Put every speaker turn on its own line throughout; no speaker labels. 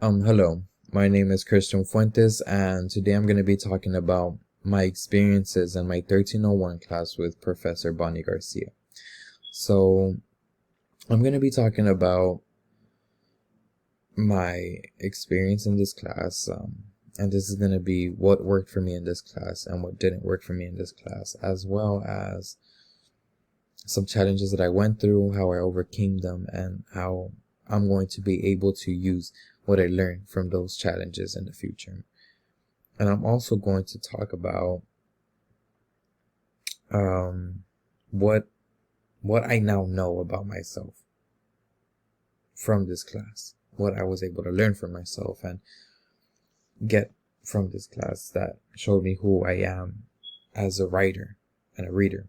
Hello. My name is Christian Fuentes, and today I'm going to be talking about my experiences in my 1301 class with Professor Bonnie Garcia. So, I'm going to be talking about my experience in this class, and this is going to be what worked for me in this class and what didn't work for me in this class, as well as some challenges that I went through, how I overcame them, and how I'm going to be able to use what I learned from those challenges in the future. And I'm also going to talk about what I now know about myself from this class, what I was able to learn from myself and get from this class that showed me who I am as a writer and a reader.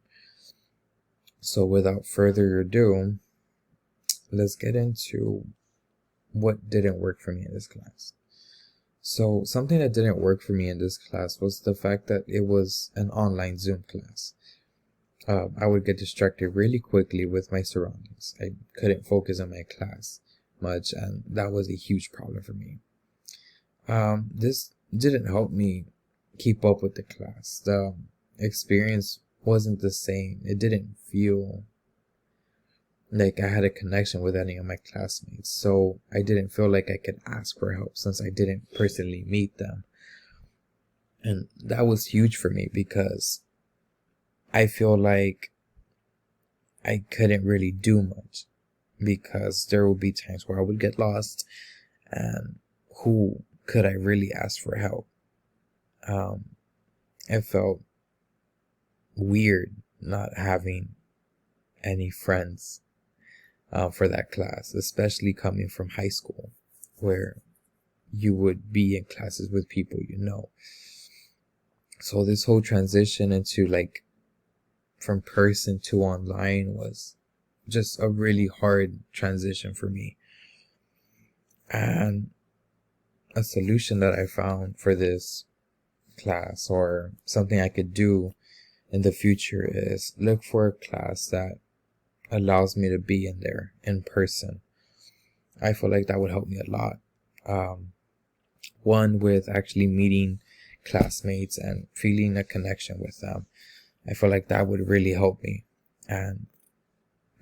So without further ado, let's get into what didn't work for me in this class. So something that didn't work for me in this class was the fact that it was an online Zoom class. I would get distracted really quickly with my surroundings. I couldn't focus on my class much, and that was a huge problem for me. This didn't help me keep up with the class. The experience wasn't the same. It didn't feel like I had a connection with any of my classmates, so I didn't feel like I could ask for help since I didn't personally meet them. And that was huge for me because I feel like I couldn't really do much because there would be times where I would get lost, and who could I really ask for help? It felt weird not having any friends for that class, especially coming from high school where you would be in classes with people you know. So this whole transition into from person to online was just a really hard transition for me. And a solution that I found for this class, or something I could do in the future, is look for a class that allows me to be in there in person. I feel like that would help me a lot. One, with actually meeting classmates and feeling a connection with them. I feel like that would really help me and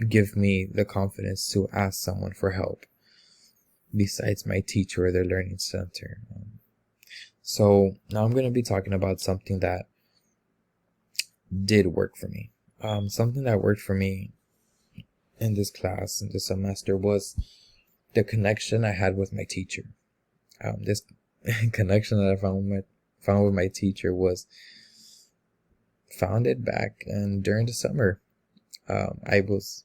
give me the confidence to ask someone for help besides my teacher or the learning center. So now I'm going to be talking about something that did work for me. Something that worked for me in this class, in this semester, was the connection I had with my teacher. This connection that I found with my teacher was founded back and during the summer. I was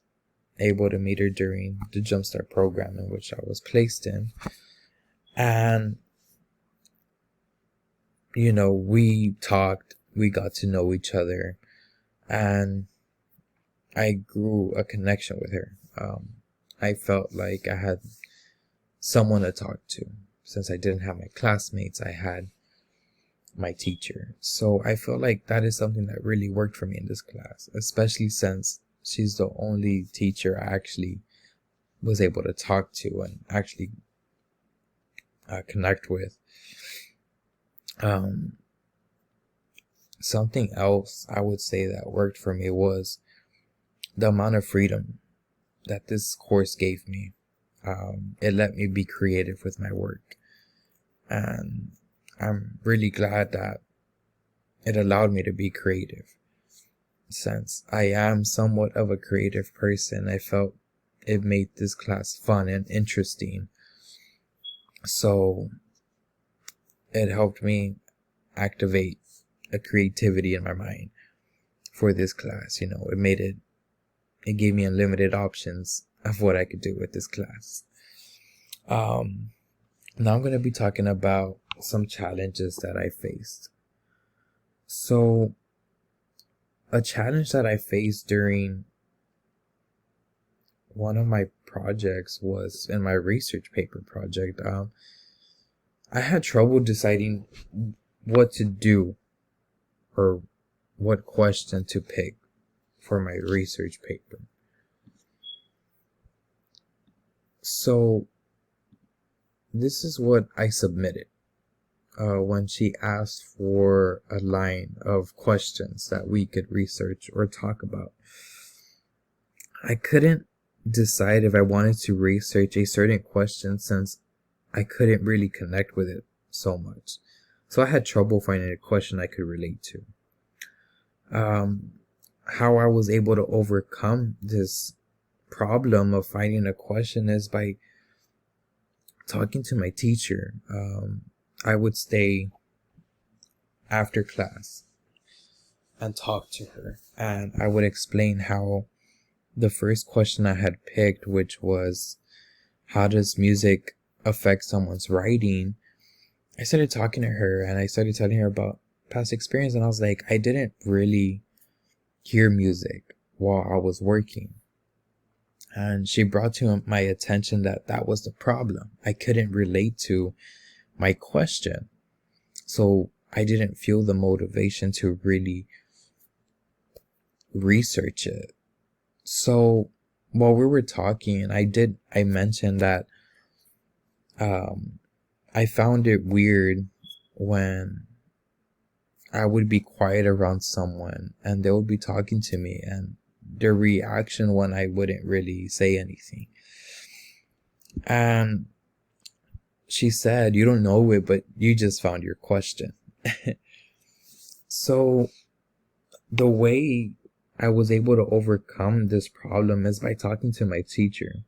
able to meet her during the Jumpstart program in which I was placed in, and we talked, we got to know each other, and I grew a connection with her. I felt like I had someone to talk to. Since I didn't have my classmates, I had my teacher. So I feel like that is something that really worked for me in this class, especially since she's the only teacher I actually was able to talk to and actually connect with. Something else I would say that worked for me was the amount of freedom that this course gave me. It let me be creative with my work, and I'm really glad that it allowed me to be creative. Since I am somewhat of a creative person, I felt it made this class fun and interesting. So it helped me activate a creativity in my mind for this class. It gave me unlimited options of what I could do with this class. Now I'm going to be talking about some challenges that I faced. So a challenge that I faced during one of my projects was in my research paper project. I had trouble deciding what to do or what question to pick for my research paper. So this is what I submitted when she asked for a line of questions that we could research or talk about. I couldn't decide if I wanted to research a certain question since I couldn't really connect with it so much. So I had trouble finding a question I could relate to. How I was able to overcome this problem of finding a question is by talking to my teacher. I would stay after class and talk to her, and I would explain how the first question I had picked, which was, how does music affect someone's writing? I started talking to her and I started telling her about past experience, and I was like, I didn't really hear music while I was working. And she brought to my attention that that was the problem. I couldn't relate to my question. So I didn't feel the motivation to really research it. So while we were talking, I mentioned that I found it weird when I would be quiet around someone and they would be talking to me, and their reaction when I wouldn't really say anything. And she said, you don't know it, but you just found your question. So the way I was able to overcome this problem is by talking to my teacher.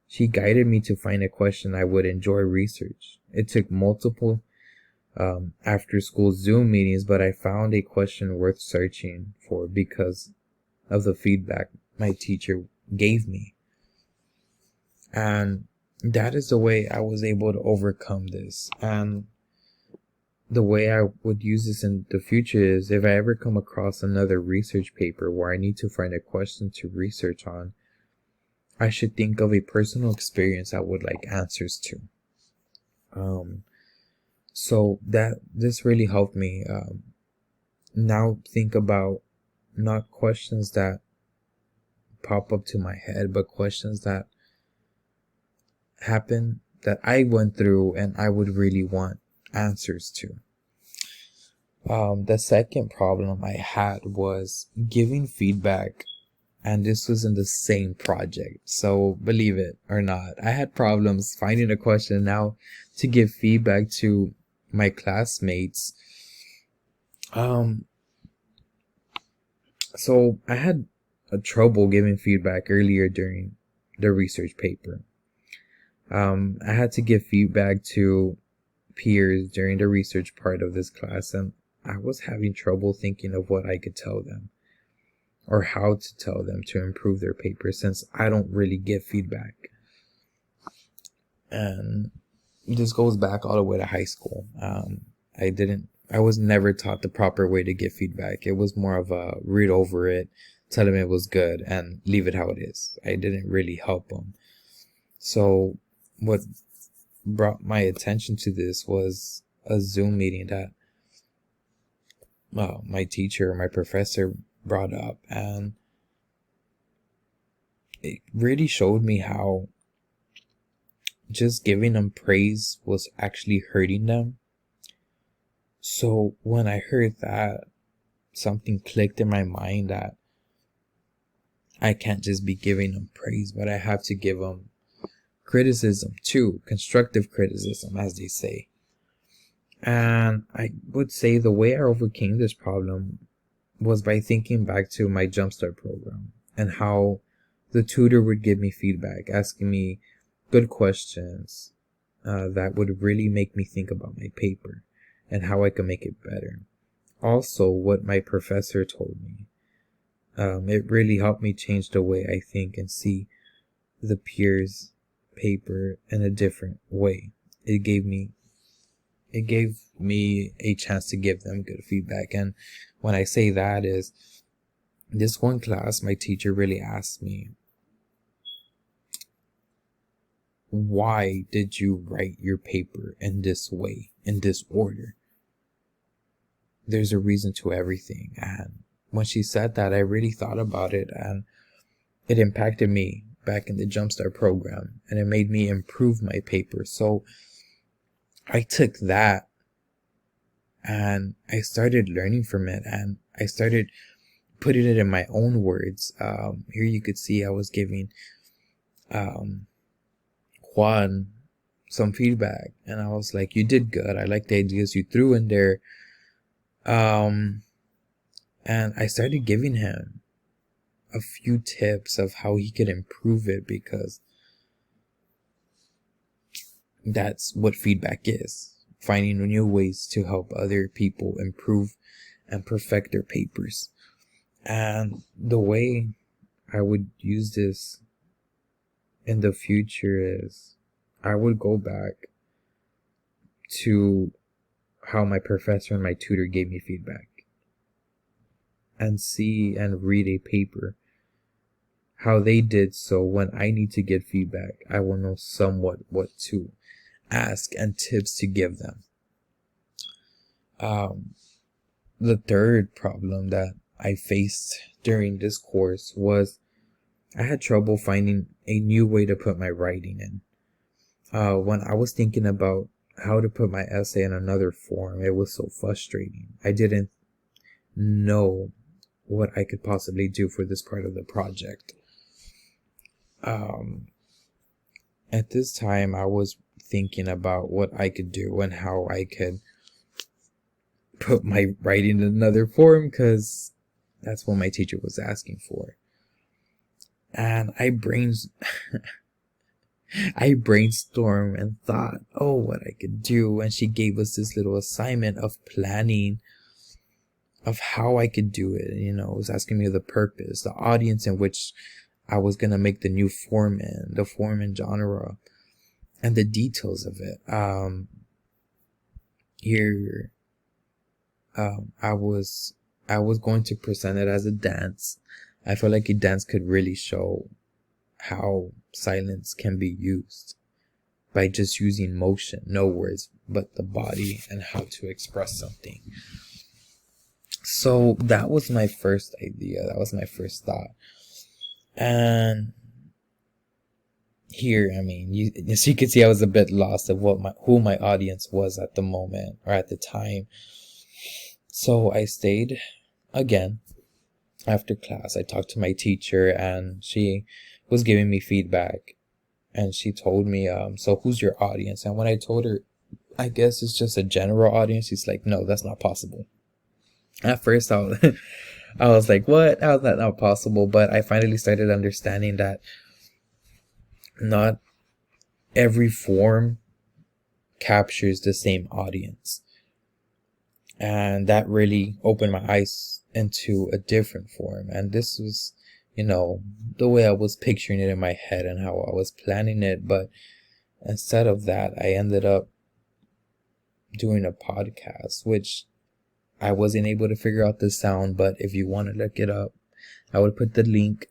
She guided me to find a question I would enjoy research. It took multiple after school Zoom meetings, but I found a question worth searching for because of the feedback my teacher gave me. And that is the way I was able to overcome this. And the way I would use this in the future is, if I ever come across another research paper where I need to find a question to research on, I should think of a personal experience I would like answers to. So that this really helped me now think about not questions that pop up to my head, but questions that happen that I went through and I would really want answers to. The second problem I had was giving feedback, and this was in the same project. So believe it or not, I had problems finding a question now to give feedback to my classmates. So I had a trouble giving feedback earlier during the research paper. I had to give feedback to peers during the research part of this class, and I was having trouble thinking of what I could tell them or how to tell them to improve their paper, since I don't really give feedback. And this goes back all the way to high school. I was never taught the proper way to give feedback. It was more of a read over it, tell them it was good, and leave it how it is. I didn't really help them. So what brought my attention to this was a Zoom meeting that my teacher, my professor brought up, and it really showed me how just giving them praise was actually hurting them. So when I heard that, something clicked in my mind that I can't just be giving them praise, but I have to give them criticism too, constructive criticism, as they say. And I would say the way I overcame this problem was by thinking back to my Jumpstart program and how the tutor would give me feedback, asking me good questions that would really make me think about my paper and how I could make it better. Also, what my professor told me, it really helped me change the way I think and see the peers' paper in a different way. It gave me a chance to give them good feedback. And when I say that is, this one class, my teacher really asked me, why did you write your paper in this way, in this order? There's a reason to everything. And when she said that, I really thought about it, and it impacted me back in the Jumpstart program, and it made me improve my paper. So I took that and I started learning from it, and I started putting it in my own words. Here you could see I was giving Juan some feedback, and I was like, you did good. I like the ideas you threw in there. And I started giving him a few tips of how he could improve it, because that's what feedback is. Finding new ways to help other people improve and perfect their papers. And the way I would use this in the future is I would go back to how my professor and my tutor gave me feedback and see and read a paper, how they did, so when I need to get feedback, I will know somewhat what to ask and tips to give them. The third problem that I faced during this course was I had trouble finding a new way to put my writing in. When I was thinking about how to put my essay in another form, it was so frustrating. I didn't know what I could possibly do for this part of the project. At this time, I was thinking about what I could do and how I could put my writing in another form, because that's what my teacher was asking for. And I brainstormed and thought, oh, what I could do. And she gave us this little assignment of planning of how I could do it. You know, it was asking me the purpose, the audience in which I was going to make the new form in, the form and genre, and the details of it. I was going to present it as a dance. I felt like a dance could really show how silence can be used by just using motion, no words, but the body, and how to express something. So that was my first idea. That was my first thought. And here, I mean, as you can see, I was a bit lost of who my audience was at the moment, or at the time. So I stayed again after class. I talked to my teacher, and she was giving me feedback, and she told me, so who's your audience? And when I told her, I guess it's just a general audience, she's like, no, that's not possible. At first, I was like, what? How is that not possible? But I finally started understanding that not every form captures the same audience. And that really opened my eyes into a different form. And this was, you know, the way I was picturing it in my head and how I was planning it. But instead of that, I ended up doing a podcast, which I wasn't able to figure out the sound. But if you want to look it up, I would put the link,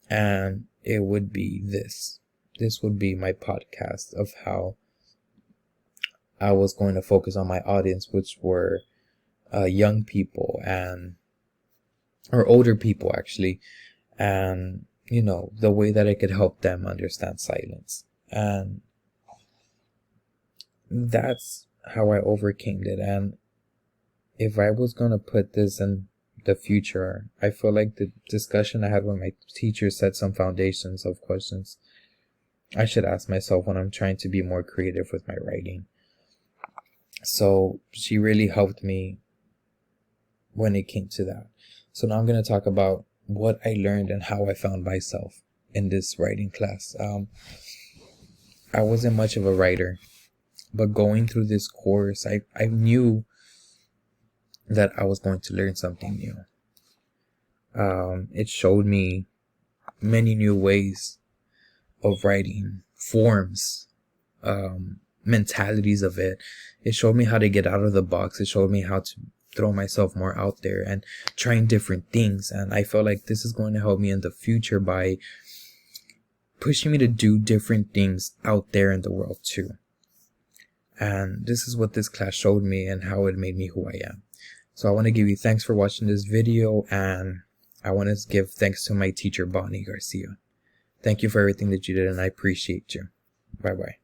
and it would be this. This would be my podcast of how I was going to focus on my audience, which were young people or older people, actually. And, you know, the way that I could help them understand silence. And that's how I overcame it. And if I was going to put this in the future, I feel like the discussion I had with my teacher set some foundations of questions I should ask myself when I'm trying to be more creative with my writing. So she really helped me when it came to that. So now I'm going to talk about what I learned and how I found myself in this writing class. I wasn't much of a writer, but going through this course, I knew that I was going to learn something new. It showed me many new ways of writing, forms, mentalities of it. It showed me how to get out of the box. It showed me how to throw myself more out there and trying different things. And I felt like this is going to help me in the future by pushing me to do different things out there in the world too. And this is what this class showed me and how it made me who I am. So I want to give you thanks for watching this video, and I want to give thanks to my teacher, Bonnie Garcia. Thank you for everything that you did, and I appreciate you. Bye bye.